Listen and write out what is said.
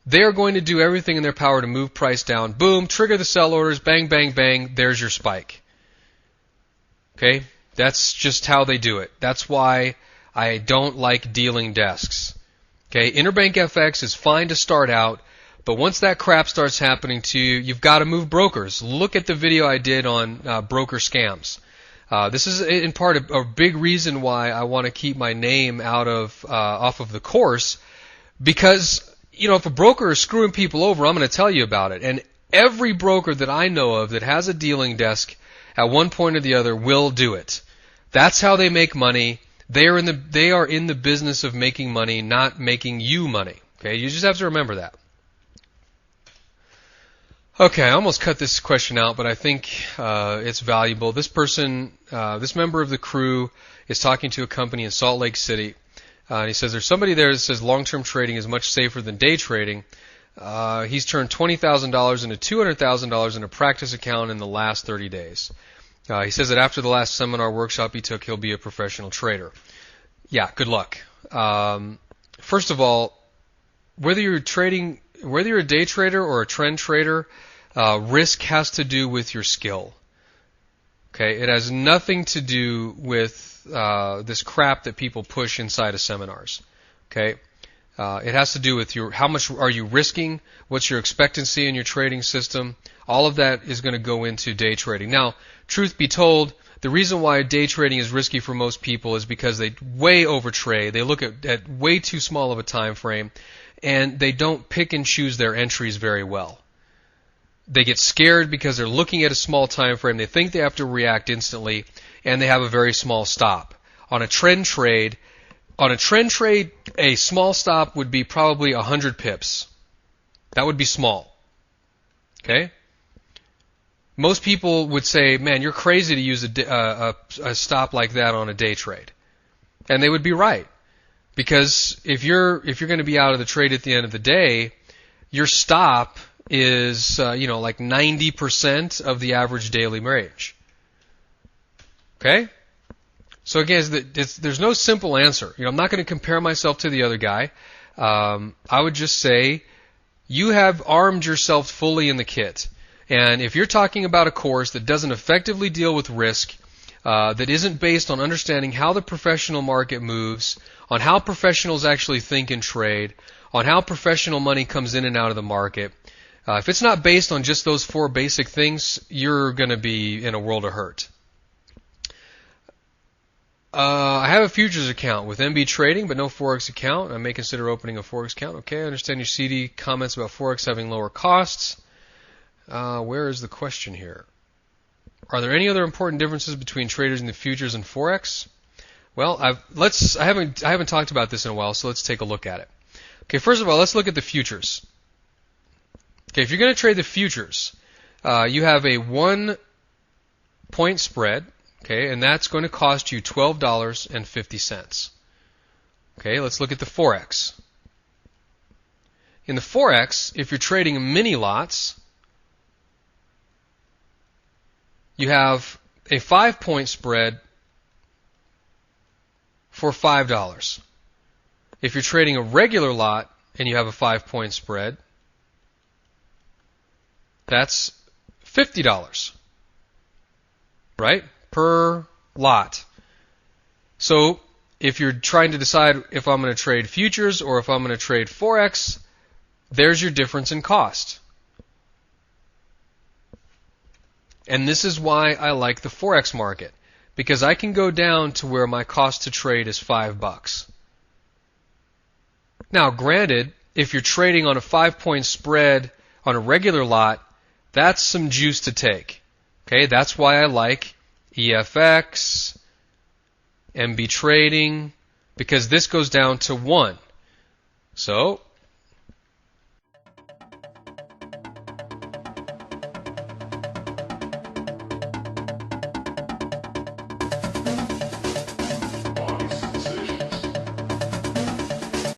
they are going to do everything in their power to move price down. Boom, trigger the sell orders, bang, bang, bang, there's your spike. Okay? That's just how they do it. That's why I don't like dealing desks. Okay? Interbank FX is fine to start out, but once that crap starts happening to you, you've got to move brokers. Look at the video I did on broker scams. This is in part a big reason why I want to keep my name out of off of the course, because if a broker is screwing people over, I'm going to tell you about it. And every broker that I know of that has a dealing desk at one point or the other will do it. That's how they make money. They are in the business of making money, not making you money. Okay, you just have to remember that. Okay, I almost cut this question out, but I think it's valuable. This person, this member of the crew, is talking to a company in Salt Lake City. And he says there's somebody there that says long-term trading is much safer than day trading. He's turned $20,000 into $200,000 in a practice account in the last 30 days. He says that after the last seminar workshop he took, he'll be a professional trader. Yeah, good luck. First of all, whether you're a day trader or a trend trader, risk has to do with your skill. Okay, it has nothing to do with this crap that people push inside of seminars. Okay, it has to do with how much are you risking, what's your expectancy in your trading system. All of that is going to go into day trading. Now, truth be told, the reason why day trading is risky for most people is because they way overtrade. They look at way too small of a time frame, and they don't pick and choose their entries very well. They get scared because they're looking at a small time frame. They think they have to react instantly, and they have a very small stop. On a trend trade, a small stop would be probably 100 pips. That would be small. Okay? Most people would say, "Man, you're crazy to use a stop like that on a day trade," and they would be right, because if you're going to be out of the trade at the end of the day, your stop is like 90% of the average daily range. Okay? So again, there's no simple answer. I'm not going to compare myself to the other guy. I would just say you have armed yourself fully in the kit. And if you're talking about a course that doesn't effectively deal with risk, that isn't based on understanding how the professional market moves, on how professionals actually think and trade, on how professional money comes in and out of the market, if it's not based on just those 4 basic things, you're going to be in a world of hurt. I have a futures account with MB Trading, but no Forex account. I may consider opening a Forex account. Okay, I understand your CD comments about Forex having lower costs. Where is the question here? Are there any other important differences between traders in the futures and Forex? Well, I haven't talked about this in a while, so let's take a look at it. Okay, first of all, let's look at the futures. Okay, if you're going to trade the futures, you have a 1-point spread, okay, and that's going to cost you $12.50. Okay, let's look at the Forex. In the Forex, if you're trading mini lots, you have a 5-point spread for $5. If you're trading a regular lot and you have a 5-point spread, that's $50, right, per lot. So if you're trying to decide if I'm going to trade futures or if I'm going to trade Forex, there's your difference in cost. And this is why I like the Forex market, because I can go down to where my cost to trade is $5. Now, granted, if you're trading on a 5-point spread on a regular lot, that's some juice to take. Okay, that's why I like EFX, MB Trading, because this goes down to 1. So